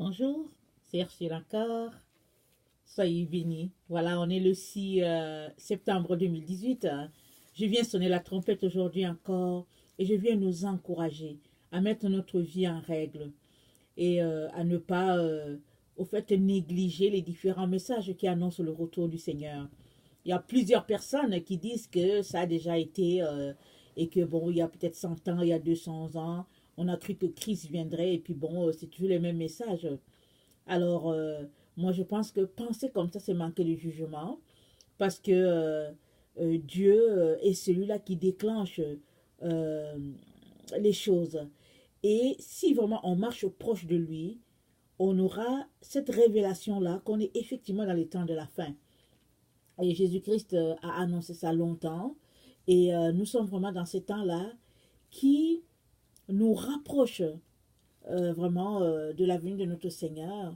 Bonjour, c'est Ursula encore. Soyez bénis. Voilà, on est le 6 septembre 2018. Je viens sonner la trompette aujourd'hui encore et je viens nous encourager à mettre notre vie en règle et à ne pas, au fait, négliger les différents messages qui annoncent le retour du Seigneur. Il y a plusieurs personnes qui disent que ça a déjà été et que bon, il y a peut-être 100 ans, il y a 200 ans, on a cru que Christ viendrait et puis bon, c'est toujours les mêmes messages. Alors, moi, je pense que penser comme ça, c'est manquer de jugement parce que Dieu est celui-là qui déclenche euh, les choses. Et si vraiment on marche proche de lui, on aura cette révélation-là qu'on est effectivement dans les temps de la fin. Et Jésus-Christ a annoncé ça longtemps. Et nous sommes vraiment dans ces temps-là qui nous rapprochent vraiment de la venue de notre Seigneur.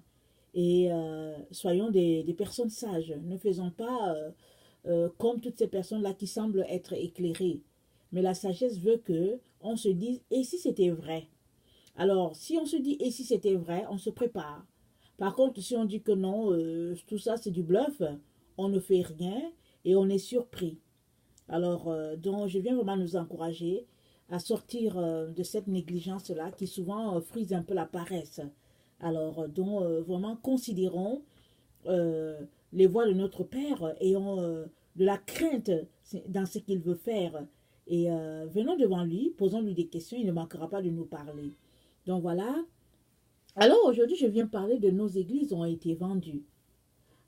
Et soyons des personnes sages. Ne faisons pas comme toutes ces personnes-là qui semblent être éclairées. Mais la sagesse veut que on se dise, et si c'était vrai? Alors, si on se dit, et si c'était vrai, on se prépare. Par contre, si on dit que non, tout ça c'est du bluff, on ne fait rien et on est surpris. Alors, donc, je viens vraiment nous encourager à sortir de cette négligence-là qui souvent frise un peu la paresse. Alors, donc, vraiment, considérons euh, les voies de notre Père, ayons de la crainte dans ce qu'il veut faire. Et venons devant lui, posons-lui des questions, il ne manquera pas de nous parler. Donc voilà. Alors aujourd'hui, je viens parler de nos églises ont été vendues.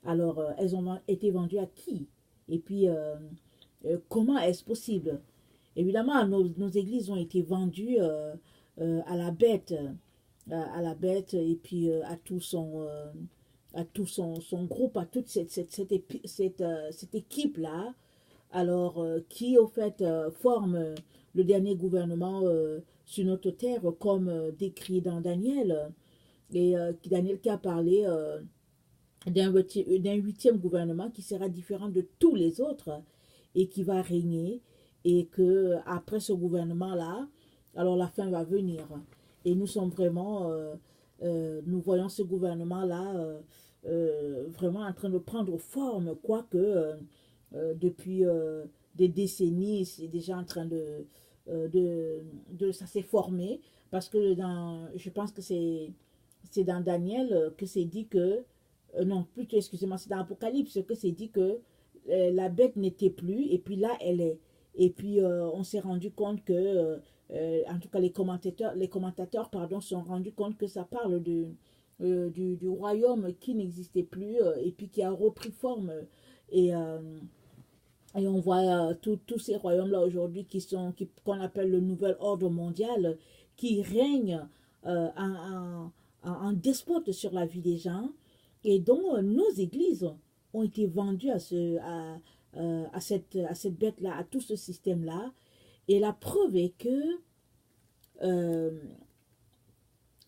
Alors, elles ont été vendues à qui? Et puis, comment est-ce possible? Évidemment, nos églises ont été vendues à la bête, à la bête et puis à tout son groupe, à toute cette équipe-là, alors qui au fait forme le dernier gouvernement sur notre terre, comme décrit dans Daniel, et Daniel qui a parlé d'un huitième gouvernement qui sera différent de tous les autres et qui va régner, et que après ce gouvernement-là, alors la fin va venir. Et nous sommes vraiment, nous voyons ce gouvernement-là vraiment en train de prendre forme, quoique depuis des décennies, c'est déjà en train ça s'est formé, parce que je pense que c'est dans Daniel que c'est dit que, non, plutôt, excusez-moi, c'est dans Apocalypse que c'est dit que la bête n'était plus, et puis là, elle est. Et puis, on s'est rendu compte que, en tout cas, les commentateurs pardon, se sont rendus compte que ça parle du royaume qui n'existait plus et puis qui a repris forme. Et, euh, et on voit tous ces royaumes-là aujourd'hui qu'on appelle le nouvel ordre mondial, qui règne en despote sur la vie des gens. Et donc, nos églises ont été vendues à cette bête-là, à tout ce système-là. Et euh,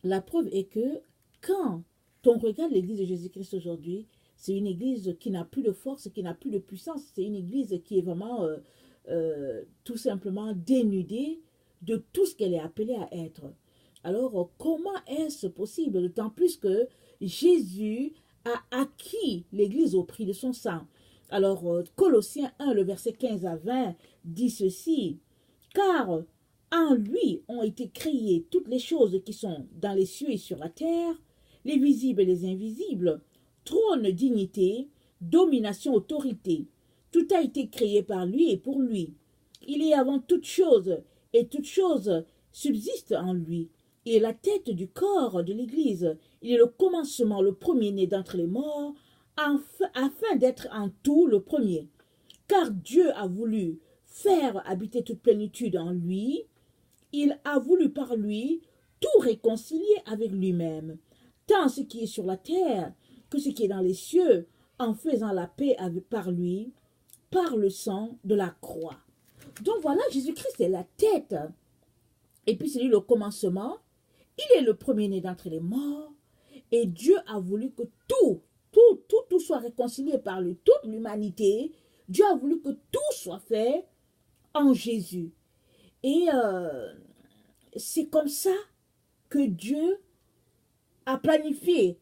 la preuve est que quand on regarde l'église de Jésus-Christ aujourd'hui, c'est une église qui n'a plus de force, qui n'a plus de puissance. C'est une église qui est vraiment tout simplement dénudée de tout ce qu'elle est appelée à être. Alors, comment est-ce possible? D'autant plus que Jésus a acquis l'église au prix de son sang. Alors, Colossiens 1, le verset 15 à 20 dit ceci: car en lui ont été créées toutes les choses qui sont dans les cieux et sur la terre, les visibles et les invisibles, trône, dignité, domination, autorité. Tout a été créé par lui et pour lui. Il est avant toute chose, et toute chose subsiste en lui. Il est la tête du corps de l'Église. Il est le commencement, le premier-né d'entre les morts, afin d'être en tout le premier. Car Dieu a voulu faire habiter toute plénitude en lui. Il a voulu par lui tout réconcilier avec lui-même, tant ce qui est sur la terre que ce qui est dans les cieux, en faisant la paix par lui, par le sang de la croix. Donc voilà, Jésus-Christ est la tête. Et puis c'est lui le commencement. Il est le premier-né d'entre les morts. Et Dieu a voulu que tout soit réconcilié par lui. Toute l'humanité, Dieu a voulu que tout soit fait en Jésus. Et c'est comme ça que Dieu à planifier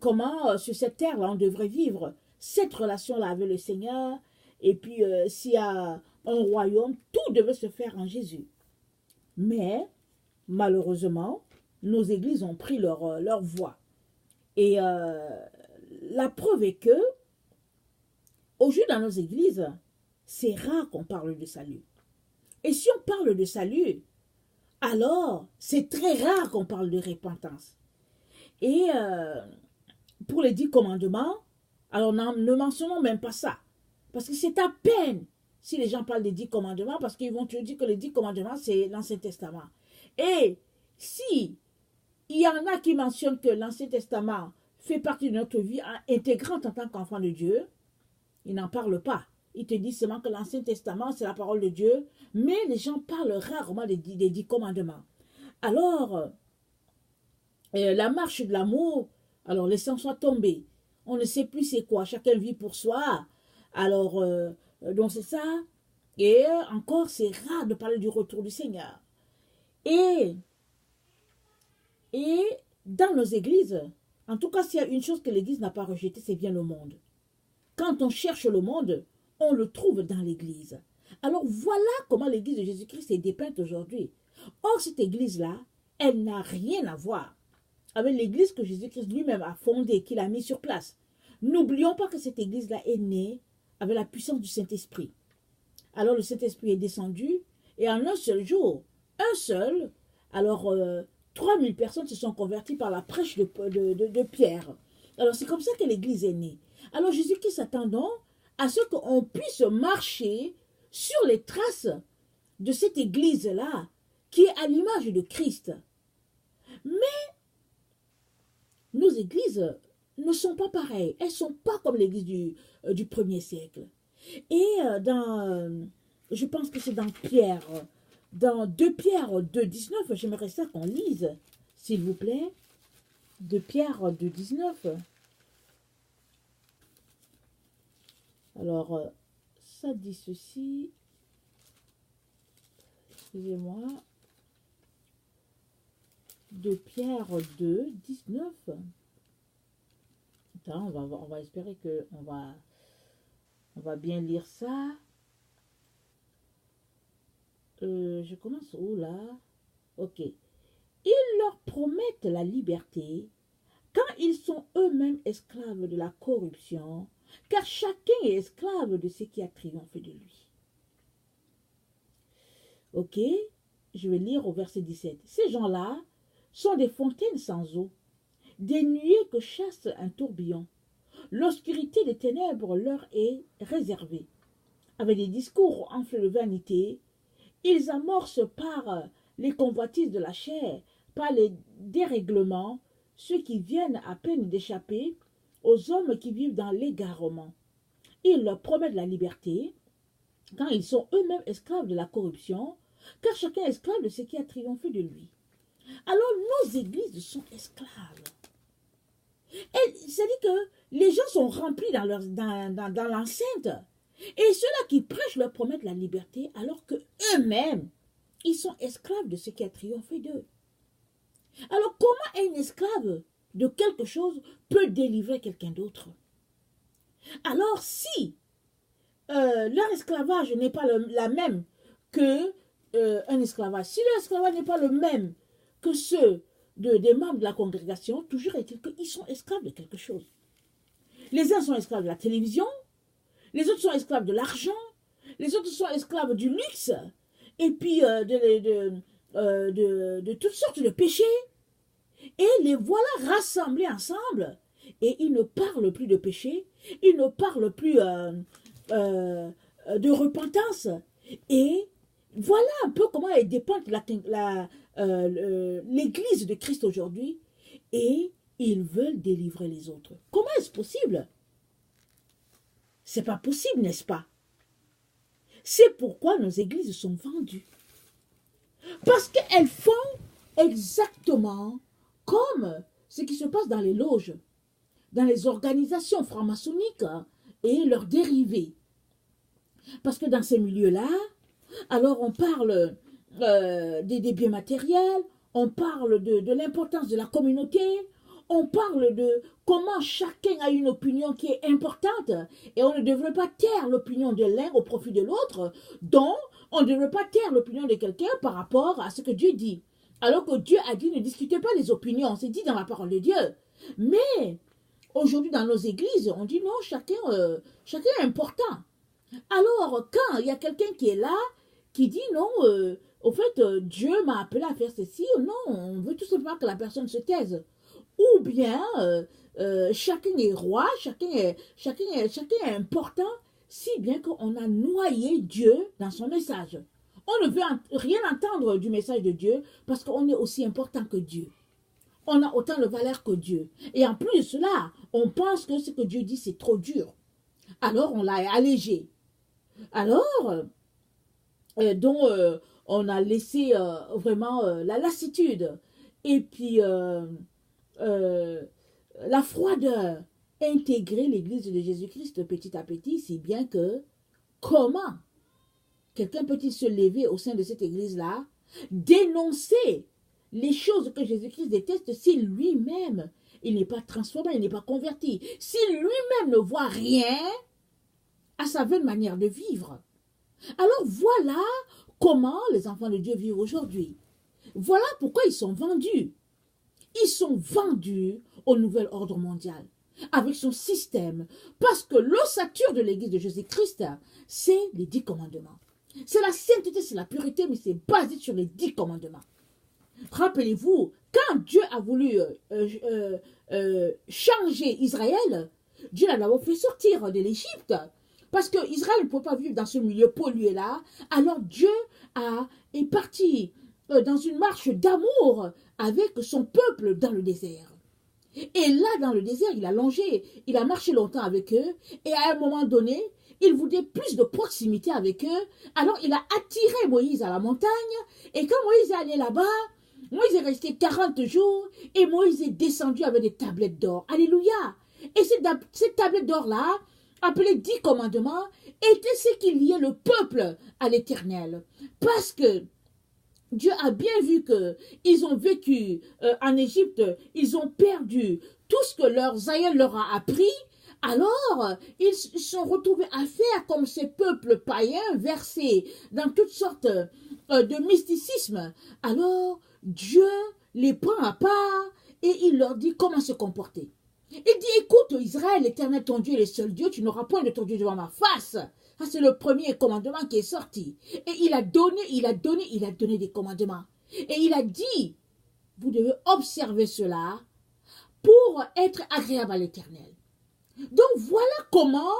comment sur cette terre-là on devrait vivre cette relation-là avec le Seigneur. Et puis, s'il y a un royaume, tout devait se faire en Jésus. Mais, malheureusement, nos églises ont pris leur voie. Et la preuve est que, aujourd'hui, dans nos églises, c'est rare qu'on parle de salut. Et si on parle de salut, alors c'est très rare qu'on parle de repentance. Et pour les 10 commandements, alors ne mentionnons même pas ça. Parce que c'est à peine si les gens parlent des 10 commandements, parce qu'ils vont te dire que les 10 commandements, c'est l'Ancien Testament. Et si il y en a qui mentionnent que l'Ancien Testament fait partie de notre vie intégrante en tant qu'enfant de Dieu, ils n'en parlent pas. Ils te disent seulement que l'Ancien Testament, c'est la parole de Dieu, mais les gens parlent rarement des 10 commandements. Alors, la marche de l'amour, alors les sangs sont tombés. On ne sait plus c'est quoi, chacun vit pour soi. Alors, donc c'est ça. Et encore, c'est rare de parler du retour du Seigneur. Et dans nos églises, en tout cas, s'il y a une chose que l'église n'a pas rejetée, c'est bien le monde. Quand on cherche le monde, on le trouve dans l'église. Alors voilà comment l'église de Jésus-Christ est dépeinte aujourd'hui. Or, cette église-là, elle n'a rien à voir avec l'église que Jésus-Christ lui-même a fondée, qu'il a mis sur place. N'oublions pas que cette église-là est née avec la puissance du Saint-Esprit. Alors le Saint-Esprit est descendu et en un seul jour, alors 3000 personnes se sont converties par la prêche de Pierre. Alors c'est comme ça que l'église est née. Alors Jésus-Christ s'attend donc à ce qu'on puisse marcher sur les traces de cette église-là qui est à l'image de Christ. Mais nos églises ne sont pas pareilles. Elles ne sont pas comme l'église du 1er siècle. Et je pense que c'est dans Pierre, dans 2 Pierre 2,19, j'aimerais ça qu'on lise, s'il vous plaît. 2 Pierre 2,19. Alors, ça dit ceci. Excusez-moi. 2 Pierre 2,19. Attends, on va espérer que on va bien lire ça. Je commence où là? Ok. Ils leur promettent la liberté quand ils sont eux-mêmes esclaves de la corruption, car chacun est esclave de ce qui a triomphé de lui. Ok. Je vais lire au verset 17. Ces gens-là sont des fontaines sans eau, des nuées que chasse un tourbillon. L'obscurité des ténèbres leur est réservée. Avec des discours enflés de vanité, ils amorcent par les convoitises de la chair, par les dérèglements, ceux qui viennent à peine d'échapper aux hommes qui vivent dans l'égarement. Ils leur promettent la liberté quand ils sont eux-mêmes esclaves de la corruption, car chacun est esclave de ce qui a triomphé de lui. Alors nos églises sont esclaves. C'est-à-dire que les gens sont remplis dans l'enceinte. Et ceux-là qui prêchent leur promettent la liberté, alors que eux-mêmes, ils sont esclaves de ce qui a triomphé d'eux. Alors comment un esclave de quelque chose peut délivrer quelqu'un d'autre? Alors si leur esclavage n'est pas la même que un esclavage, si leur esclavage n'est pas le même que ceux des membres de la congrégation, toujours est-il qu'ils sont esclaves de quelque chose. Les uns sont esclaves de la télévision, les autres sont esclaves de l'argent, les autres sont esclaves du luxe, et puis de toutes sortes de péchés. Et les voilà rassemblés ensemble. Et ils ne parlent plus de péché, ils ne parlent plus de repentance. Et voilà un peu comment est dépendante l'église de Christ aujourd'hui. Et ils veulent délivrer les autres. Comment est-ce possible? C'est pas possible, n'est-ce pas? C'est pourquoi nos églises sont vendues. Parce qu'elles font exactement comme ce qui se passe dans les loges, dans les organisations franc-maçonniques et leurs dérivés. Parce que dans ces milieux-là, alors on parle des biens matériels, on parle de l'importance de la communauté, on parle de comment chacun a une opinion qui est importante et on ne devrait pas taire l'opinion de l'un au profit de l'autre, donc on ne devrait pas taire l'opinion de quelqu'un par rapport à ce que Dieu dit. Alors que Dieu a dit ne discutez pas les opinions, c'est dit dans la parole de Dieu. Mais aujourd'hui dans nos églises, on dit non, chacun est important. Alors quand il y a quelqu'un qui est là, qui dit non, au fait Dieu m'a appelé à faire ceci, non, on veut tout simplement que la personne se taise. Ou bien chacun est roi, chacun est important, si bien qu'on a noyé Dieu dans son message. On ne veut rien entendre du message de Dieu parce qu'on est aussi important que Dieu. On a autant de valeur que Dieu. Et en plus de cela, on pense que ce que Dieu dit, c'est trop dur. Alors, on l'a allégé. Alors, on a laissé vraiment la lassitude et puis la froideur intégrer l'église de Jésus-Christ petit à petit, si bien que comment quelqu'un peut-il se lever au sein de cette église-là, dénoncer les choses que Jésus-Christ déteste si lui-même, il n'est pas transformé, il n'est pas converti, si lui-même ne voit rien à sa vraie manière de vivre. Alors voilà comment les enfants de Dieu vivent aujourd'hui. Voilà pourquoi ils sont vendus. Ils sont vendus au nouvel ordre mondial, avec son système, parce que l'ossature de l'église de Jésus-Christ, c'est les 10 commandements. C'est la sainteté, c'est la pureté, mais c'est basé sur les 10 commandements. Rappelez-vous, quand Dieu a voulu changer Israël, Dieu l'a d'abord fait sortir de l'Égypte, parce qu'Israël ne pouvait pas vivre dans ce milieu pollué-là. Alors Dieu est parti dans une marche d'amour avec son peuple dans le désert. Et là, dans le désert, il a longé, il a marché longtemps avec eux, et à un moment donné, il voulait plus de proximité avec eux. Alors il a attiré Moïse à la montagne, et quand Moïse est allé là-bas, Moïse est resté 40 jours, et Moïse est descendu avec des tablettes d'or. Alléluia! Et cette tablette d'or-là, appelée 10 commandements, était ce qui liait le peuple à l'Éternel. Parce que Dieu a bien vu qu'ils ont vécu en Égypte, ils ont perdu tout ce que leurs aïeux leur a appris. Alors, ils se sont retrouvés à faire comme ces peuples païens versés dans toutes sortes de mysticisme. Alors, Dieu les prend à part et il leur dit comment se comporter. Il dit, écoute Israël, l'Éternel ton Dieu est le seul Dieu, tu n'auras point de ton Dieu devant ma face. Ça, c'est le premier commandement qui est sorti. Et il a donné des commandements. Et il a dit, vous devez observer cela pour être agréable à l'Éternel. Donc, voilà comment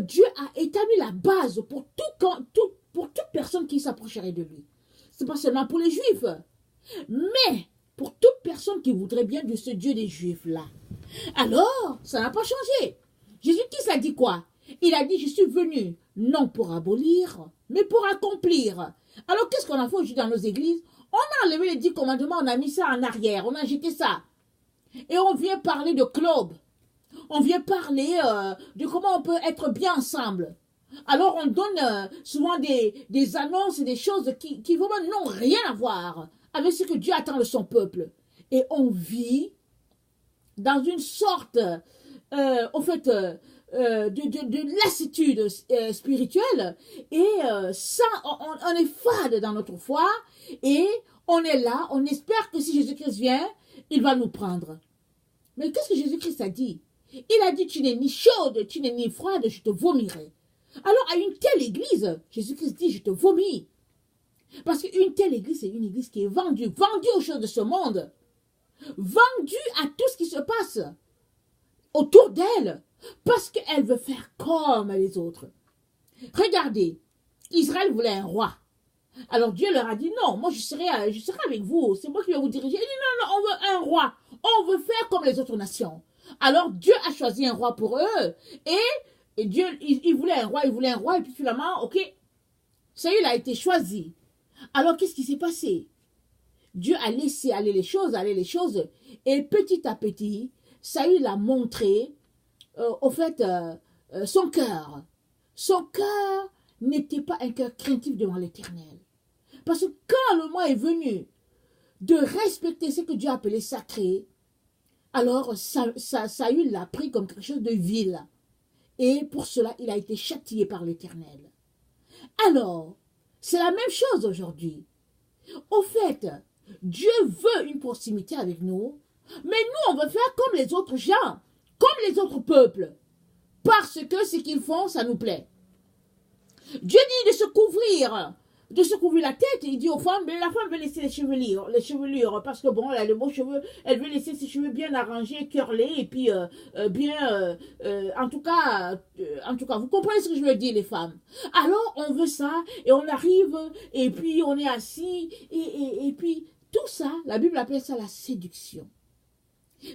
Dieu a établi la base pour toute personne qui s'approcherait de lui. C'est pas seulement pour les Juifs, mais pour toute personne qui voudrait bien de ce Dieu des Juifs-là. Alors, ça n'a pas changé. Jésus-Christ a dit quoi? Il a dit, je suis venu non pour abolir, mais pour accomplir. Alors, qu'est-ce qu'on a fait aujourd'hui dans nos églises? On a enlevé les 10 commandements, on a mis ça en arrière, on a jeté ça. Et on vient parler de club. On vient parler de comment on peut être bien ensemble. Alors, on donne souvent des annonces et des choses qui vraiment n'ont rien à voir avec ce que Dieu attend de son peuple. Et on vit dans une sorte, de lassitude spirituelle, et ça, on est fade dans notre foi, et on est là, on espère que si Jésus-Christ vient, il va nous prendre. Mais qu'est-ce que Jésus-Christ a dit? Il a dit, tu n'es ni chaude, tu n'es ni froide, je te vomirai. Alors, à une telle église, Jésus-Christ dit, je te vomis. Parce qu'une telle église, c'est une église qui est vendue aux choses de ce monde, vendue à tout ce qui se passe autour d'elle, parce qu'elle veut faire comme les autres. Regardez, Israël voulait un roi. Alors Dieu leur a dit, non, moi je serai avec vous, c'est moi qui vais vous diriger. Il dit, non, on veut un roi, on veut faire comme les autres nations. Alors Dieu a choisi un roi pour eux, et Dieu, il voulait un roi, et puis finalement, ok, Saül a été choisi. Alors qu'est-ce qui s'est passé? Dieu a laissé aller les choses, et petit à petit, Saül a montré, son cœur. Son cœur n'était pas un cœur craintif devant l'Éternel. Parce que quand le moment est venu de respecter ce que Dieu a appelé sacré, Alors Saül l'a pris comme quelque chose de vil. Et pour cela, il a été châtié par l'Éternel. Alors, c'est la même chose aujourd'hui. Au fait, Dieu veut une proximité avec nous, mais nous, on veut faire comme les autres gens, comme les autres peuples, parce que ce qu'ils font, ça nous plaît. Dieu dit de se couvrir la tête. Il dit aux femmes, mais la femme veut laisser les chevelures, parce que bon, elle a de beaux cheveux, elle veut laisser ses cheveux bien arrangés, curlés, et puis en tout cas, vous comprenez ce que je veux dire, les femmes. Alors, on veut ça, et on arrive, et puis on est assis, et puis tout ça, la Bible appelle ça la séduction.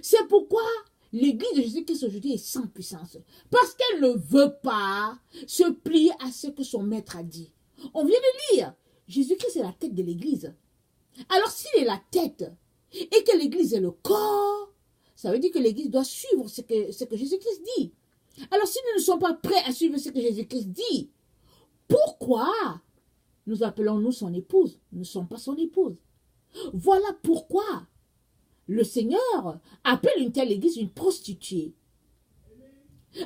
C'est pourquoi l'Église de Jésus-Christ aujourd'hui est sans puissance. Parce qu'elle ne veut pas se plier à ce que son maître a dit. On vient de lire, Jésus-Christ est la tête de l'Église. Alors s'il est la tête et que l'Église est le corps, ça veut dire que l'Église doit suivre ce que Jésus-Christ dit. Alors si nous ne sommes pas prêts à suivre ce que Jésus-Christ dit, pourquoi nous appelons-nous son épouse? Nous ne sommes pas son épouse. Voilà pourquoi le Seigneur appelle une telle église une prostituée.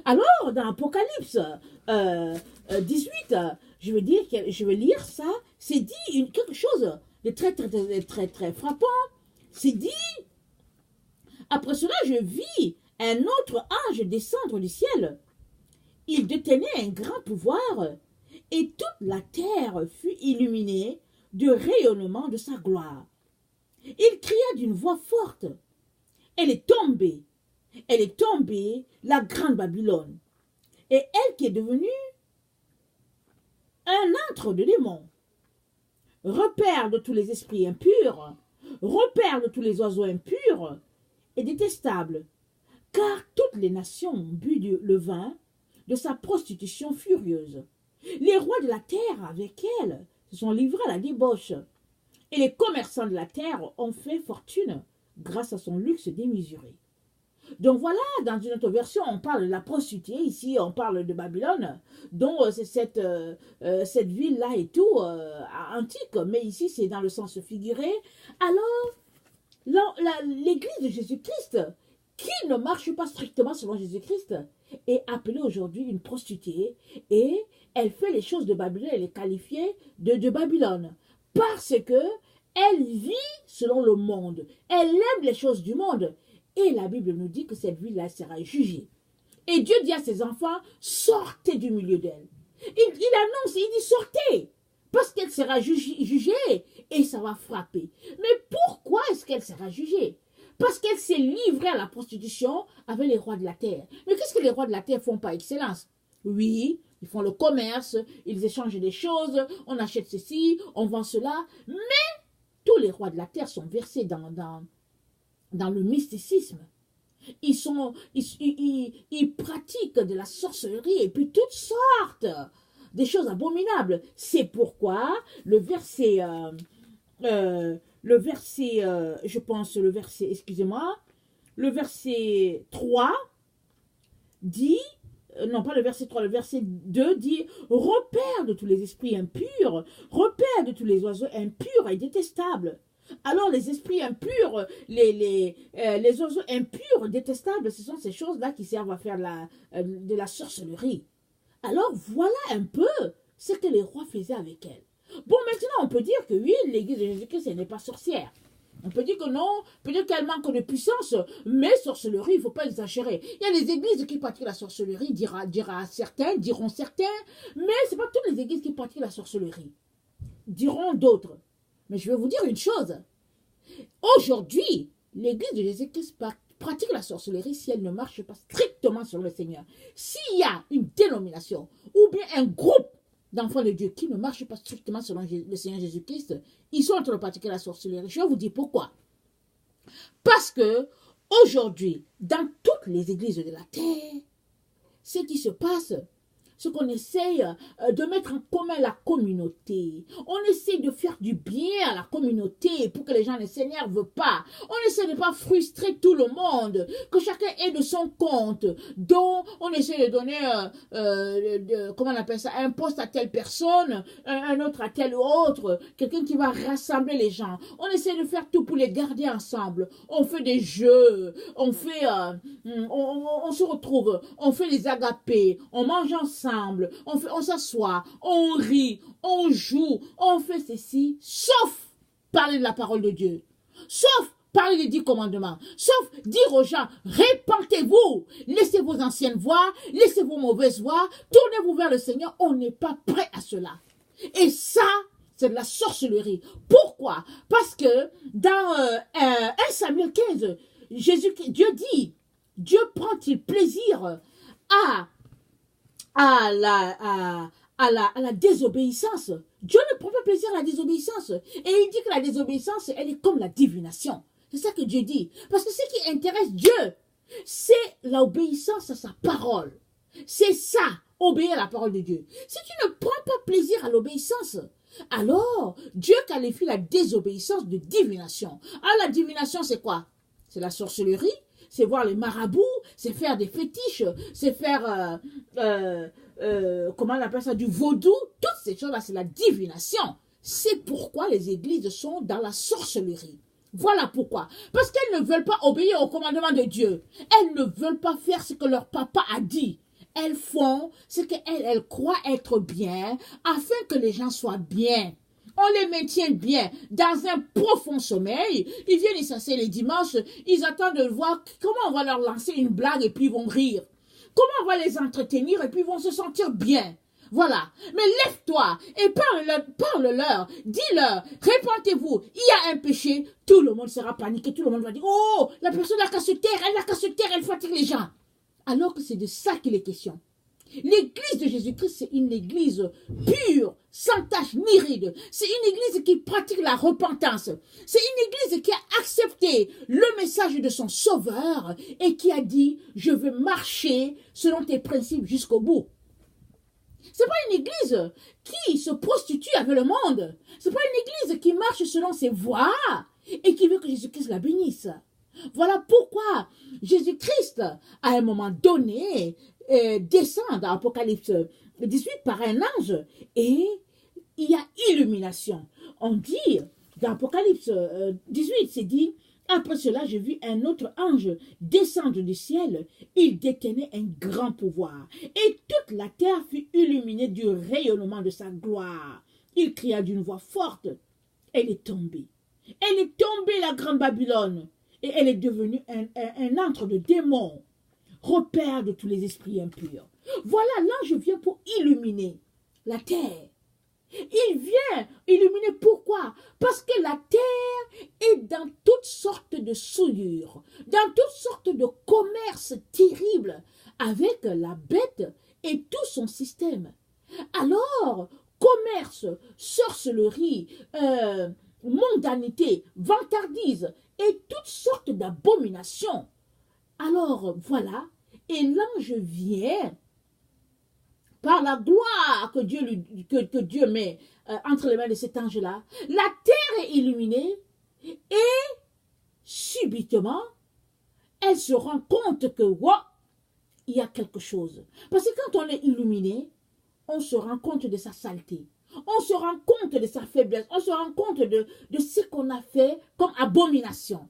Alors, dans Apocalypse 18, je vais lire ça, c'est dit quelque chose de très frappant. C'est dit, après cela, je vis un autre ange descendre du ciel. Il détenait un grand pouvoir et toute la terre fut illuminée du rayonnement de sa gloire. Il cria d'une voix forte, elle est tombée, la grande Babylone, et elle qui est devenue un antre de démons, repère de tous les esprits impurs, repère de tous les oiseaux impurs et détestables, car toutes les nations ont bu le vin de sa prostitution furieuse. Les rois de la terre avec elle se sont livrés à la débauche, et les commerçants de la terre ont fait fortune grâce à son luxe démesuré. Donc voilà, dans une autre version, on parle de la prostituée, ici on parle de Babylone, dont c'est cette ville-là et tout, antique, mais ici c'est dans le sens figuré. Alors, l'église de Jésus-Christ, qui ne marche pas strictement selon Jésus-Christ, est appelée aujourd'hui une prostituée, et elle fait les choses de Babylone, elle est qualifiée de Babylone, parce que elle vit selon le monde, elle aime les choses du monde, et la Bible nous dit que cette ville-là sera jugée. Et Dieu dit à ses enfants, sortez du milieu d'elle. Il annonce, il dit sortez, parce qu'elle sera jugée et ça va frapper. Mais pourquoi est-ce qu'elle sera jugée? Parce qu'elle s'est livrée à la prostitution avec les rois de la terre. Mais qu'est-ce que les rois de la terre font par excellence? Oui, ils font le commerce, ils échangent des choses, on achète ceci, on vend cela, mais tous les rois de la terre sont versés dans le mysticisme. Ils pratiquent de la sorcellerie et puis toutes sortes des choses abominables. C'est pourquoi le verset, le verset 3 dit, non pas le verset 3, le verset 2 dit, repère de tous les esprits impurs, repère de tous les oiseaux impurs et détestables. Alors les esprits impurs, les oiseaux impurs, détestables, ce sont ces choses-là qui servent à faire de la sorcellerie. Alors voilà un peu ce que les rois faisaient avec elle. Bon, maintenant on peut dire que oui, l'église de Jésus-Christ, elle n'est pas sorcière. On peut dire que non, peut-être qu'elle manque de puissance, mais sorcellerie, il ne faut pas exagérer. Il y a les églises qui pratiquent la sorcellerie, diront certains, mais ce n'est pas toutes les églises qui pratiquent la sorcellerie. Diront d'autres. Mais je vais vous dire une chose. Aujourd'hui, l'église de Jésus-Christ pratique la sorcellerie si elle ne marche pas strictement sur le Seigneur. S'il y a une dénomination ou bien un groupe d'enfants de Dieu qui ne marchent pas strictement selon le Seigneur Jésus-Christ, ils sont en train de pratiquer la sorcellerie. Je vais vous dire pourquoi. Parce que aujourd'hui, dans toutes les églises de la terre, ce qui se passe, c'est qu'on essaye de mettre en commun la communauté. On essaye de faire du bien à la communauté pour que les gens ne s'énervent pas. On essaie de ne pas frustrer tout le monde, que chacun ait de son compte, dont on essaie de donner, comment on appelle ça, un poste à telle personne, un autre à telle autre, quelqu'un qui va rassembler les gens. On essaie de faire tout pour les garder ensemble. On fait des jeux, on fait, on se retrouve, on fait les agapés, on mange ensemble, on s'assoit, on rit, on joue, on fait ceci, sauf parler de la parole de Dieu, sauf parler des 10 commandements, sauf dire aux gens, répentez-vous, laissez vos anciennes voies, laissez vos mauvaises voies, tournez-vous vers le Seigneur. On n'est pas prêt à cela. Et ça, c'est de la sorcellerie. Pourquoi? Parce que dans 1 Samuel 15, Dieu dit, Dieu prend-il plaisir à la désobéissance? Dieu ne prend pas plaisir à la désobéissance. Et il dit que la désobéissance, elle est comme la divination. C'est ça que Dieu dit. Parce que ce qui intéresse Dieu, c'est l'obéissance à sa parole. C'est ça, obéir à la parole de Dieu. Si tu ne prends pas plaisir à l'obéissance, alors Dieu qualifie la désobéissance de divination. Alors la divination, c'est quoi? C'est la sorcellerie, c'est voir les marabouts, c'est faire des fétiches, c'est faire, comment on appelle ça, du vaudou. Toutes ces choses-là, c'est la divination. C'est pourquoi les églises sont dans la sorcellerie. Voilà pourquoi. Parce qu'elles ne veulent pas obéir au commandement de Dieu. Elles ne veulent pas faire ce que leur papa a dit. Elles font ce qu'elles croient être bien afin que les gens soient bien. On les maintient bien dans un profond sommeil. Ils viennent y s'asseoir les dimanches. Ils attendent de voir comment on va leur lancer une blague et puis ils vont rire. Comment on va les entretenir et puis ils vont se sentir bien. Voilà. Mais lève-toi et parle-leur, dis-leur, répentez-vous, il y a un péché, tout le monde sera paniqué, tout le monde va dire, oh, la personne n'a qu'à se taire, elle n'a qu'à se taire, elle fatigue les gens. Alors que c'est de ça qu'il est question. L'église de Jésus-Christ, c'est une église pure, sans tache ni ride. C'est une église qui pratique la repentance. C'est une église qui a accepté le message de son Sauveur et qui a dit, je veux marcher selon tes principes jusqu'au bout. C'est pas une église qui se prostitue avec le monde. C'est pas une église qui marche selon ses voies et qui veut que Jésus-Christ la bénisse. Voilà pourquoi Jésus-Christ, à un moment donné, descend dans Apocalypse 18 par un ange et il y a illumination. On dit, dans Apocalypse 18, c'est dit, après cela, j'ai vu un autre ange descendre du ciel. Il détenait un grand pouvoir. Et toute la terre fut illuminée du rayonnement de sa gloire. Il cria d'une voix forte. Elle est tombée. Elle est tombée, la grande Babylone. Et elle est devenue un antre de démons, repère de tous les esprits impurs. Voilà, l'ange vient pour illuminer la terre. Il vient illuminer pourquoi? Parce que la terre est dans toutes sortes de souillures, dans toutes sortes de commerces terribles avec la bête et tout son système. Alors, commerce, sorcellerie, mondanité, vantardise et toutes sortes d'abominations. Alors, voilà, et l'ange vient par la gloire que Dieu met entre les mains de cet ange-là. La terre est illuminée et subitement, elle se rend compte que, wow, il y a quelque chose. Parce que quand on est illuminé, on se rend compte de sa saleté. On se rend compte de sa faiblesse. On se rend compte de ce qu'on a fait comme abomination.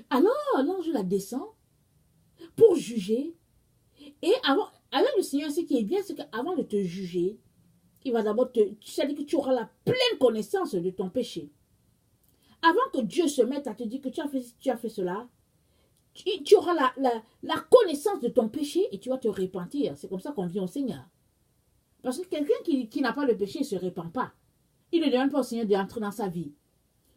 Alors, l'ange la descend pour juger. Et avec le Seigneur, ce qui est bien, c'est qu'avant de te juger, il va d'abord c'est-à-dire que tu auras la pleine connaissance de ton péché. Avant que Dieu se mette à te dire que tu as fait cela, tu auras la connaissance de ton péché et tu vas te repentir. C'est comme ça qu'on vient au Seigneur. Parce que quelqu'un qui n'a pas de péché ne se répand pas. Il ne demande pas au Seigneur d'entrer dans sa vie.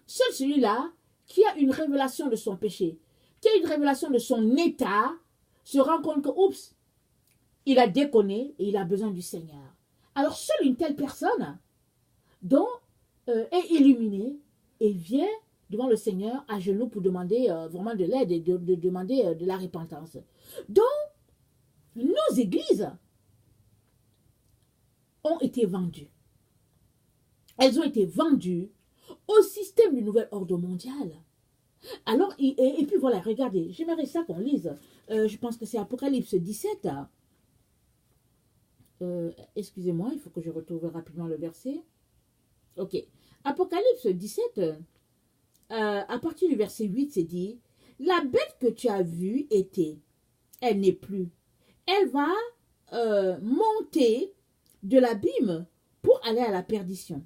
Seul celui-là qui a une révélation de son péché, qui a une révélation de son état, se rend compte que, oups, il a déconné et il a besoin du Seigneur. Alors, seule une telle personne est illuminée et vient devant le Seigneur à genoux pour demander vraiment de l'aide et de demander de la repentance. Donc, nos églises ont été vendues. Elles ont été vendues au système du nouvel ordre mondial. Alors, et puis voilà, regardez, j'aimerais ça qu'on lise. Je pense que c'est Apocalypse 17. Excusez-moi, il faut que je retrouve rapidement le verset. Ok. Apocalypse 17, à partir du verset 8, c'est dit, la bête que tu as vue était, elle n'est plus. Elle va monter de l'abîme pour aller à la perdition.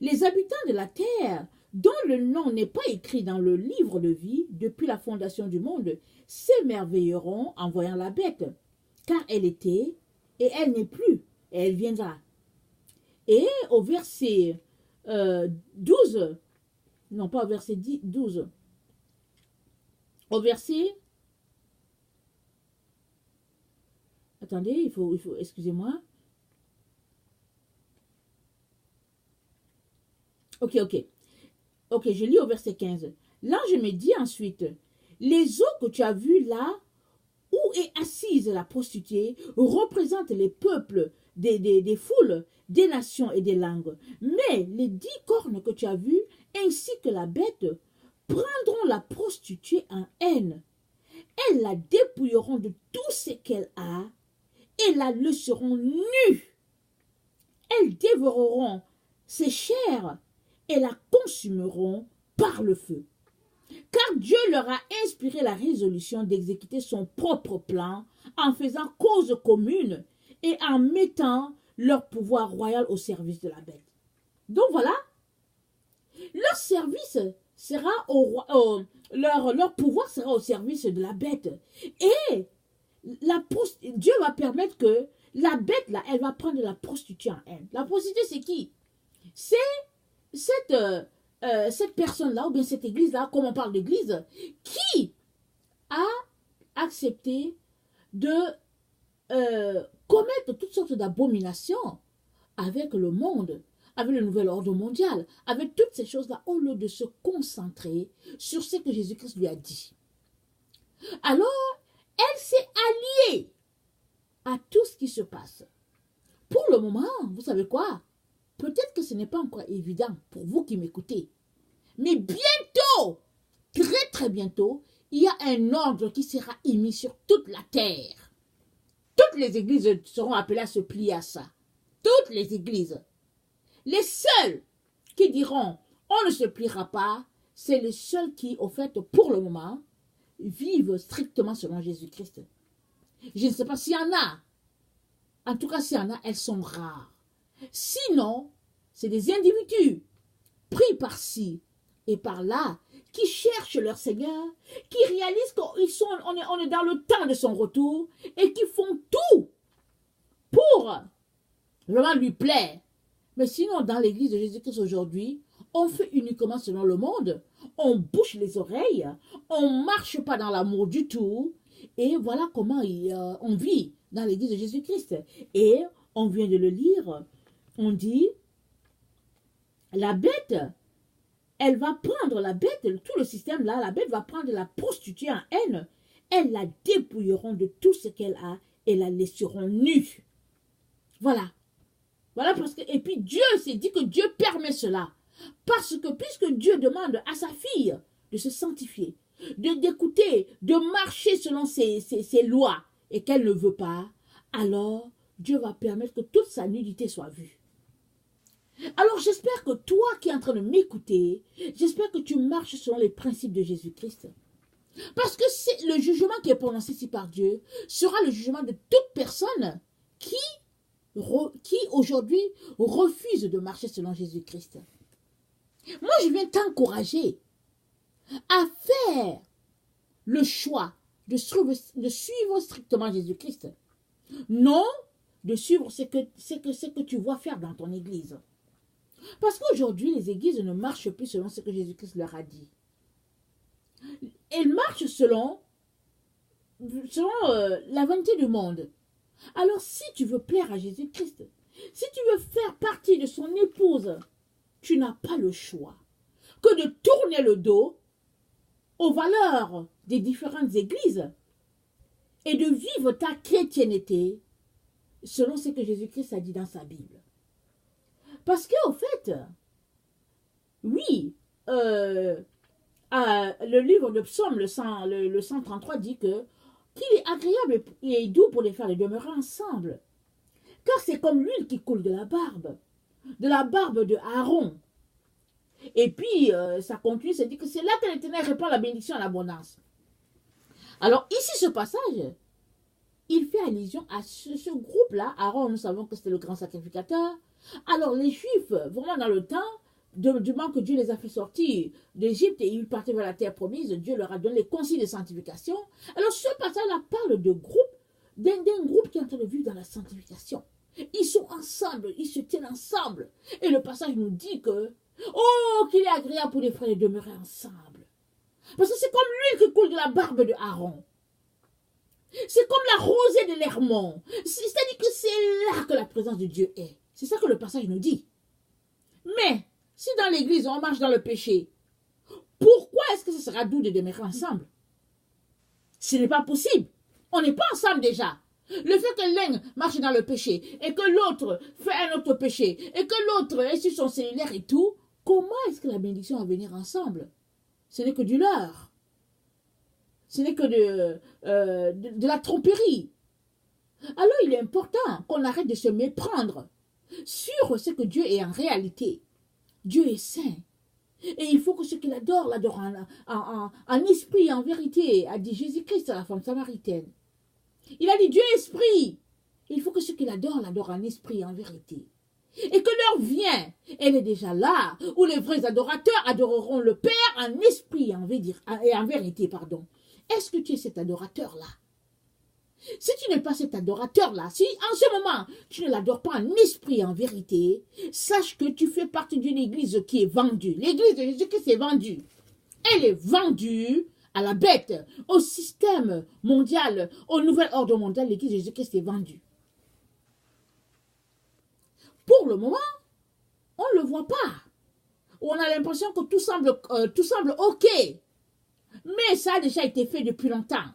Les habitants de la terre, dont le nom n'est pas écrit dans le livre de vie depuis la fondation du monde, s'émerveilleront en voyant la bête, car elle était et elle n'est plus, et elle viendra. Et au verset 12, non pas au verset 12, au verset, attendez, il faut excusez-moi. Ok, je lis au verset 15. L'ange me dit ensuite, les eaux que tu as vues là, où est assise la prostituée, représentent les peuples des foules, des nations et des langues. Mais les 10 cornes que tu as vues, ainsi que la bête, prendront la prostituée en haine. Elles la dépouilleront de tout ce qu'elle a et la laisseront nue. Elles dévoreront ses chairs et la consumeront par le feu. Car Dieu leur a inspiré la résolution d'exécuter son propre plan en faisant cause commune et en mettant leur pouvoir royal au service de la bête. Donc voilà, leur service sera leur pouvoir sera au service de la bête. Et Dieu va permettre que la bête, là, elle va prendre la prostituée en haine. La prostituée, c'est qui? C'est cette personne-là, ou bien cette église-là, comme on parle d'église, qui a accepté de commettre toutes sortes d'abominations avec le monde, avec le nouvel ordre mondial, avec toutes ces choses-là, au lieu de se concentrer sur ce que Jésus-Christ lui a dit. Alors, elle s'est alliée à tout ce qui se passe. Pour le moment, vous savez quoi? Peut-être que ce n'est pas encore évident pour vous qui m'écoutez. Mais bientôt, très très bientôt, il y a un ordre qui sera émis sur toute la terre. Toutes les églises seront appelées à se plier à ça. Toutes les églises. Les seuls qui diront on ne se pliera pas, c'est les seuls qui, au fait, pour le moment, vivent strictement selon Jésus-Christ. Je ne sais pas s'il y en a. En tout cas, s'il y en a, elles sont rares. Sinon, c'est des individus pris par-ci et par-là qui cherchent leur Seigneur, qui réalisent qu'on est dans le temps de son retour et qui font tout pour vraiment lui plaire. Mais sinon, dans l'église de Jésus-Christ aujourd'hui, on fait uniquement selon le monde, on bouche les oreilles, on ne marche pas dans l'amour du tout, et voilà comment on vit dans l'église de Jésus-Christ. Et on vient de le lire, on dit, la bête, elle va prendre la bête, tout le système là, la bête va prendre la prostituée en haine, elles la dépouilleront de tout ce qu'elle a et la laisseront nue. Voilà. Voilà parce que, et puis Dieu s'est dit que Dieu permet cela. Parce que puisque Dieu demande à sa fille de se sanctifier, d'écouter, de marcher selon ses lois et qu'elle ne veut pas, alors Dieu va permettre que toute sa nudité soit vue. Alors j'espère que toi qui es en train de m'écouter, j'espère que tu marches selon les principes de Jésus-Christ. Parce que c'est le jugement qui est prononcé ici par Dieu sera le jugement de toute personne qui aujourd'hui refuse de marcher selon Jésus-Christ. Moi, je viens t'encourager à faire le choix de suivre strictement Jésus-Christ. Non de suivre ce que tu vois faire dans ton église. Parce qu'aujourd'hui, les églises ne marchent plus selon ce que Jésus-Christ leur a dit. Elles marchent selon la volonté du monde. Alors, si tu veux plaire à Jésus-Christ, si tu veux faire partie de son épouse, tu n'as pas le choix que de tourner le dos aux valeurs des différentes églises et de vivre ta chrétienté selon ce que Jésus-Christ a dit dans sa Bible. Parce qu'au fait, oui, le livre de Psaume, le 133, dit que qu'il est agréable et doux pour les faire les demeurer ensemble. Car c'est comme l'huile qui coule de la barbe de Aaron. Et puis, ça conclut, c'est dit que c'est là que l'Éternel répand la bénédiction en abondance. Alors, ici, ce passage, il fait allusion à ce groupe-là. Aaron, nous savons que c'était le grand sacrificateur. Alors, les Juifs, vraiment dans le temps, du moment que Dieu les a fait sortir d'Égypte et ils partaient vers la terre promise, Dieu leur a donné les consignes de sanctification. Alors, ce passage-là parle de groupe, d'un groupe qui est en train de vivre dans la sanctification. Ils sont ensemble, ils se tiennent ensemble. Et le passage nous dit que, oh, qu'il est agréable pour les frères de demeurer ensemble. Parce que c'est comme l'huile qui coule de la barbe de Aaron. C'est comme la rosée de l'Hermon. C'est-à-dire que c'est là que la présence de Dieu est. C'est ça que le passage nous dit. Mais, si dans l'église on marche dans le péché, pourquoi est-ce que ce sera doux de demeurer ensemble? Ce n'est pas possible. On n'est pas ensemble déjà. Le fait que l'un marche dans le péché et que l'autre fait un autre péché et que l'autre est sur son cellulaire et tout, comment est-ce que la bénédiction va venir ensemble? Ce n'est que du leurre. Ce n'est que de la tromperie. Alors il est important qu'on arrête de se méprendre sur ce que Dieu est en réalité. Dieu est saint. Et il faut que ceux qui l'adorent en esprit et en vérité, a dit Jésus-Christ à la femme samaritaine. Il a dit Dieu est esprit. Il faut que ceux qui l'adorent en esprit et en vérité. Et que l'heure vient, elle est déjà là, où les vrais adorateurs adoreront le Père en esprit et en vérité. Est-ce que tu es cet adorateur-là? Si tu n'es pas cet adorateur-là, si en ce moment tu ne l'adores pas en esprit et en vérité, sache que tu fais partie d'une église qui est vendue. L'église de Jésus-Christ est vendue. Elle est vendue à la bête, au système mondial, au nouvel ordre mondial. L'église de Jésus-Christ est vendue. Pour le moment, on ne le voit pas. On a l'impression que tout semble OK. Mais ça a déjà été fait depuis longtemps.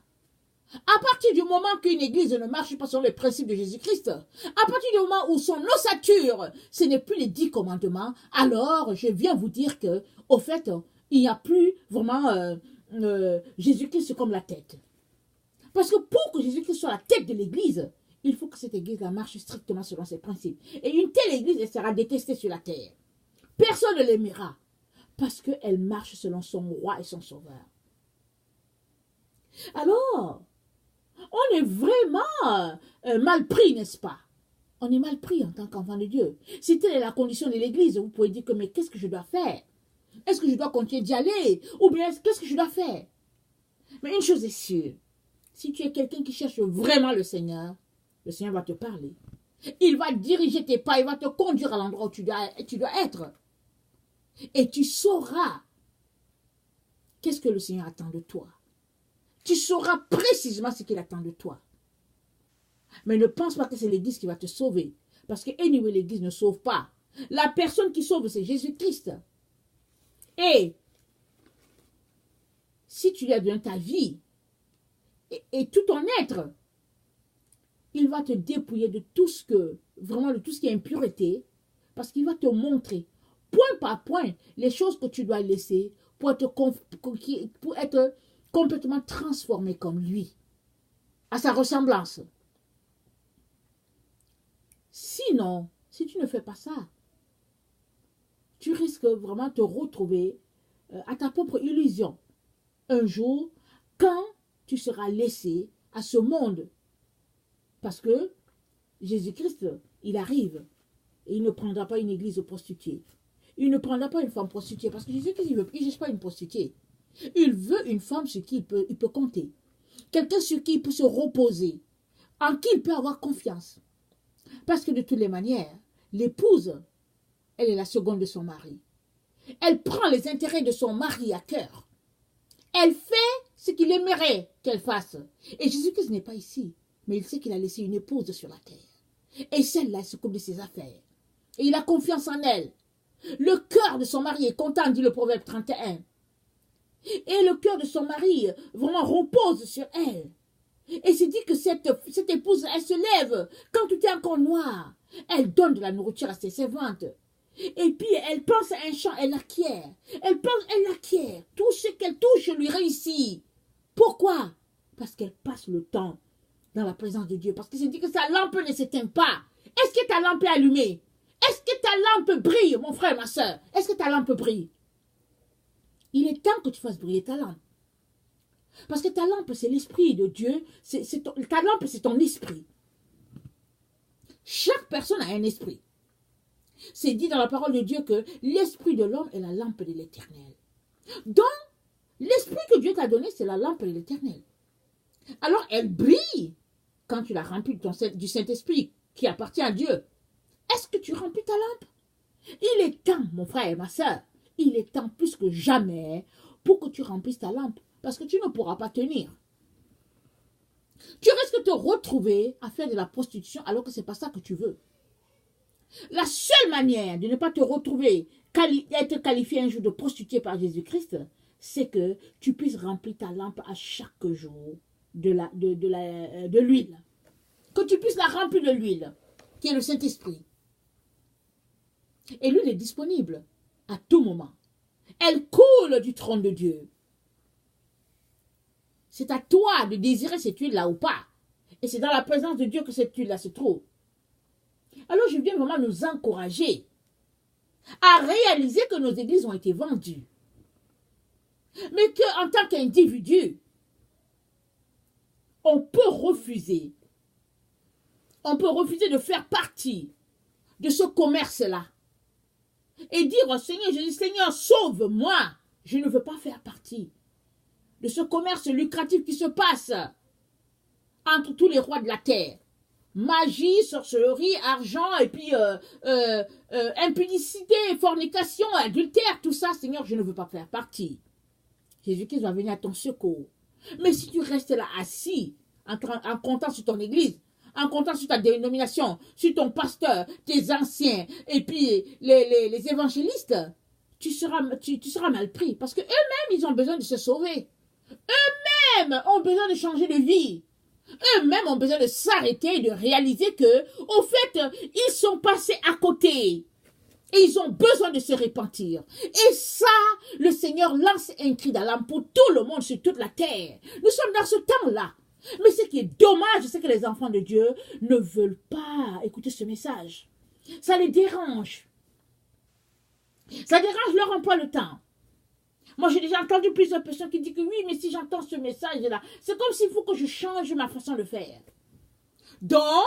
À partir du moment qu'une église ne marche pas selon les principes de Jésus-Christ, à partir du moment où son ossature, ce n'est plus les 10 commandements, alors je viens vous dire que, au fait, il n'y a plus vraiment Jésus-Christ comme la tête. Parce que pour que Jésus-Christ soit la tête de l'église, il faut que cette église-là marche strictement selon ses principes. Et une telle église, elle sera détestée sur la terre. Personne ne l'aimera parce qu'elle marche selon son roi et son sauveur. Alors, on est vraiment mal pris, n'est-ce pas? On est mal pris en tant qu'enfant de Dieu. Si telle est la condition de l'église, vous pouvez dire que mais qu'est-ce que je dois faire? Est-ce que je dois continuer d'y aller? Ou bien qu'est-ce que je dois faire? Mais une chose est sûre, si tu es quelqu'un qui cherche vraiment le Seigneur va te parler. Il va diriger tes pas, il va te conduire à l'endroit où tu dois être. Et tu sauras qu'est-ce que le Seigneur attend de toi. Tu sauras précisément ce qu'il attend de toi. Mais ne pense pas que c'est l'église qui va te sauver. Parce que, anyway, l'église ne sauve pas. La personne qui sauve, c'est Jésus-Christ. Et si tu lui as donné ta vie et tout ton être, il va te dépouiller de tout ce qui est impureté, parce qu'il va te montrer, point par point, les choses que tu dois laisser pour être complètement transformé comme lui, à sa ressemblance. Sinon, si tu ne fais pas ça, tu risques vraiment de te retrouver à ta propre illusion. Un jour, quand tu seras laissé à ce monde, parce que Jésus-Christ, il arrive et il ne prendra pas une église de prostituées. Il ne prendra pas une femme prostituée, parce que Jésus-Christ, il ne cherche pas une prostituée. Il veut une femme sur qui il peut compter. Quelqu'un sur qui il peut se reposer. En qui il peut avoir confiance. Parce que de toutes les manières, l'épouse, elle est la seconde de son mari. Elle prend les intérêts de son mari à cœur. Elle fait ce qu'il aimerait qu'elle fasse. Et Jésus-Christ n'est pas ici. Mais il sait qu'il a laissé une épouse sur la terre. Et celle-là, elle s'occupe de ses affaires. Et il a confiance en elle. Le cœur de son mari est content, dit le Proverbe 31. Et le cœur de son mari vraiment repose sur elle. Et c'est dit que cette épouse, elle se lève quand tout est encore noir. Elle donne de la nourriture à ses servantes. Et puis, elle pense à un champ, elle l'acquiert. Elle l'acquiert. Tout ce qu'elle touche lui réussit. Pourquoi? Parce qu'elle passe le temps dans la présence de Dieu. Parce qu'il s'est dit que sa lampe ne s'éteint pas. Est-ce que ta lampe est allumée? Est-ce que ta lampe brille, mon frère, ma soeur? Est-ce que ta lampe brille? Il est temps que tu fasses briller ta lampe. Parce que ta lampe, c'est l'esprit de Dieu. Ta lampe, c'est ton esprit. Chaque personne a un esprit. C'est dit dans la parole de Dieu que l'esprit de l'homme est la lampe de l'Éternel. Donc, l'esprit que Dieu t'a donné, c'est la lampe de l'Éternel. Alors, elle brille quand tu la remplis du Saint-Esprit qui appartient à Dieu. Est-ce que tu remplis ta lampe? Il est temps, mon frère et ma soeur, il est temps plus que jamais pour que tu remplisses ta lampe. Parce que tu ne pourras pas tenir. Tu risques de te retrouver à faire de la prostitution alors que ce n'est pas ça que tu veux. La seule manière de ne pas te retrouver, être qualifié un jour de prostituée par Jésus-Christ, c'est que tu puisses remplir ta lampe à chaque jour de l'huile. Que tu puisses la remplir de l'huile, qui est le Saint-Esprit. Et l'huile est disponible à tout moment. Elle coule du trône de Dieu. C'est à toi de désirer cette huile-là ou pas. Et c'est dans la présence de Dieu que cette huile-là se trouve. Alors je viens vraiment nous encourager à réaliser que nos églises ont été vendues. Mais qu'en tant qu'individu, on peut refuser. On peut refuser de faire partie de ce commerce-là. Et dire au Seigneur, je dis, Seigneur, sauve-moi. Je ne veux pas faire partie de ce commerce lucratif qui se passe entre tous les rois de la terre. Magie, sorcellerie, argent, et puis impudicité, fornication, adultère, tout ça, Seigneur, je ne veux pas faire partie. Jésus-Christ va venir à ton secours. Mais si tu restes là assis, en comptant sur ton église, en comptant sur ta dénomination, sur ton pasteur, tes anciens, et puis les évangélistes, tu seras mal pris. Parce qu'eux-mêmes, ils ont besoin de se sauver. Eux-mêmes ont besoin de changer de vie. Eux-mêmes ont besoin de s'arrêter et de réaliser que, au fait, ils sont passés à côté. Et ils ont besoin de se repentir. Et ça, le Seigneur lance un cri d'alarme pour tout le monde sur toute la terre. Nous sommes dans ce temps-là. Mais ce qui est dommage, c'est que les enfants de Dieu ne veulent pas écouter ce message. Ça les dérange. Ça dérange leur emploi le temps. Moi, j'ai déjà entendu plusieurs personnes qui disent que oui, mais si j'entends ce message-là, c'est comme s'il faut que je change ma façon de faire. Donc,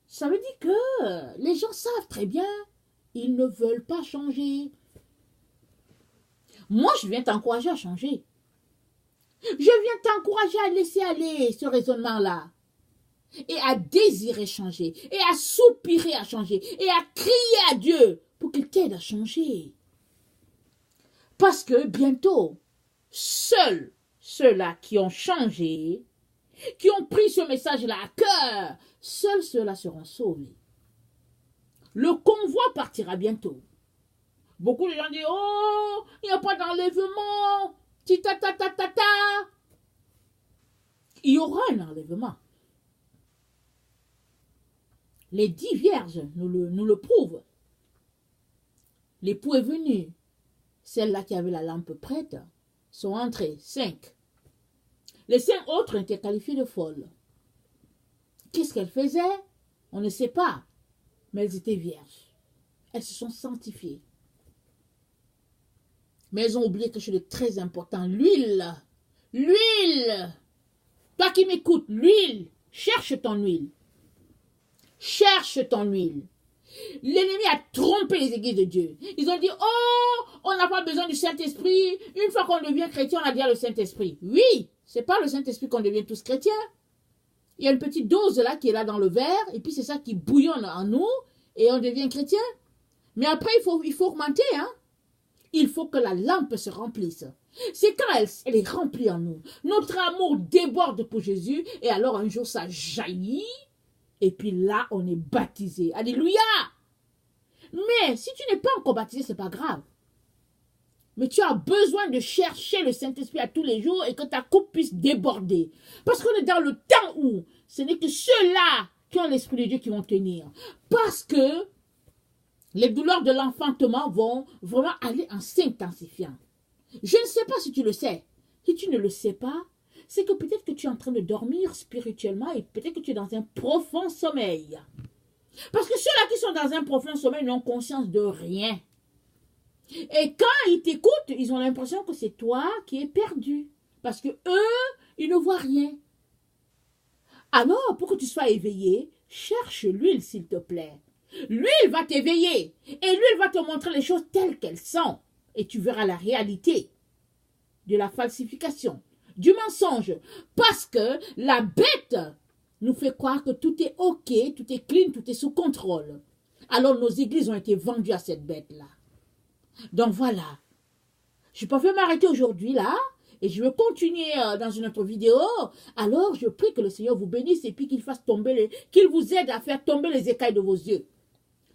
ça veut dire que les gens savent très bien, ils ne veulent pas changer. Moi, je viens t'encourager à changer. Je viens t'encourager à laisser aller ce raisonnement-là. Et à désirer changer. Et à soupirer à changer. Et à crier à Dieu pour qu'il t'aide à changer. Parce que bientôt, seuls ceux-là qui ont changé, qui ont pris ce message-là à cœur, seuls ceux-là seront sauvés. Le convoi partira bientôt. Beaucoup de gens disent, oh, il n'y a pas d'enlèvement. Tita-ta-ta-ta-ta. Il y aura un enlèvement. Les 10 vierges nous le prouvent. L'époux est venu. Celles-là qui avaient la lampe prête sont entrées, 5. Les 5 autres étaient qualifiées de folles. Qu'est-ce qu'elles faisaient? On ne sait pas. Mais elles étaient vierges. Elles se sont sanctifiées. Mais elles ont oublié quelque chose de très important. L'huile. L'huile. Toi qui m'écoutes, l'huile. Cherche ton huile. Cherche ton huile. L'ennemi a trompé les églises de Dieu. Ils ont dit, oh, on n'a pas besoin du Saint-Esprit. Une fois qu'on devient chrétien, on a déjà le Saint-Esprit. Oui, c'est pas le Saint-Esprit qu'on devient tous chrétiens. Il y a une petite dose là qui est là dans le verre, et puis c'est ça qui bouillonne en nous, et on devient chrétien. Mais après, il faut augmenter, hein. Il faut que la lampe se remplisse. C'est quand elle est remplie en nous. Notre amour déborde pour Jésus, et alors un jour ça jaillit, et puis là, on est baptisé. Alléluia! Mais si tu n'es pas encore baptisé, ce n'est pas grave. Mais tu as besoin de chercher le Saint-Esprit à tous les jours et que ta coupe puisse déborder. Parce qu'on est dans le temps où ce n'est que ceux-là qui ont l'Esprit de Dieu qui vont tenir. Parce que Les douleurs de l'enfantement vont vraiment aller en s'intensifiant. Je ne sais pas si tu le sais. Si tu ne le sais pas, c'est que peut-être que tu es en train de dormir spirituellement et peut-être que tu es dans un profond sommeil. Parce que ceux-là qui sont dans un profond sommeil n'ont conscience de rien. Et quand ils t'écoutent, ils ont l'impression que c'est toi qui es perdu. Parce que eux, ils ne voient rien. Alors, pour que tu sois éveillé, cherche l'huile, s'il te plaît. L'huile va t'éveiller. Et l'huile va te montrer les choses telles qu'elles sont. Et tu verras la réalité de la falsification, du mensonge. Parce que la bête nous fait croire que tout est OK, tout est clean, tout est sous contrôle. Alors nos églises ont été vendues à cette bête-là. Donc voilà. Je peux m'arrêter aujourd'hui là. Et je vais continuer dans une autre vidéo. Alors, je prie que le Seigneur vous bénisse et puis qu'il fasse tomber qu'il vous aide à faire tomber les écailles de vos yeux.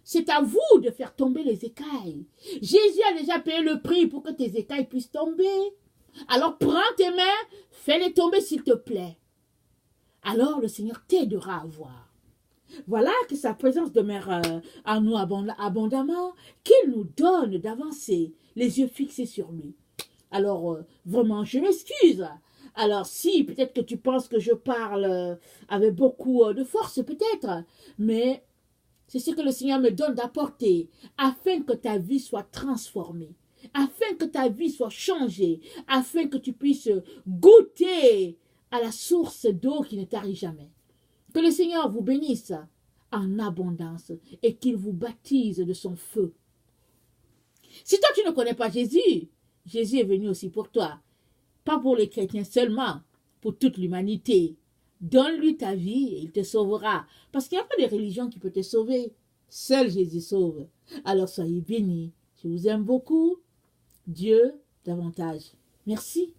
C'est à vous de faire tomber les écailles. Jésus a déjà payé le prix pour que tes écailles puissent tomber. Alors, prends tes mains, fais-les tomber s'il te plaît. Alors, le Seigneur t'aidera à voir. Voilà que sa présence demeure en nous abondamment, qu'il nous donne d'avancer, les yeux fixés sur lui. Alors, vraiment, je m'excuse. Alors, si, peut-être que tu penses que je parle avec beaucoup de force, peut-être, mais c'est ce que le Seigneur me donne d'apporter, afin que ta vie soit transformée, afin que ta vie soit changée, afin que tu puisses goûter à la source d'eau qui ne tarit jamais. Que le Seigneur vous bénisse en abondance et qu'il vous baptise de son feu. Si toi, tu ne connais pas Jésus, Jésus est venu aussi pour toi. Pas pour les chrétiens seulement, pour toute l'humanité. Donne-lui ta vie et il te sauvera. Parce qu'il n'y a pas de religion qui peut te sauver. Seul Jésus sauve. Alors soyez bénis. Je vous aime beaucoup. Dieu davantage. Merci.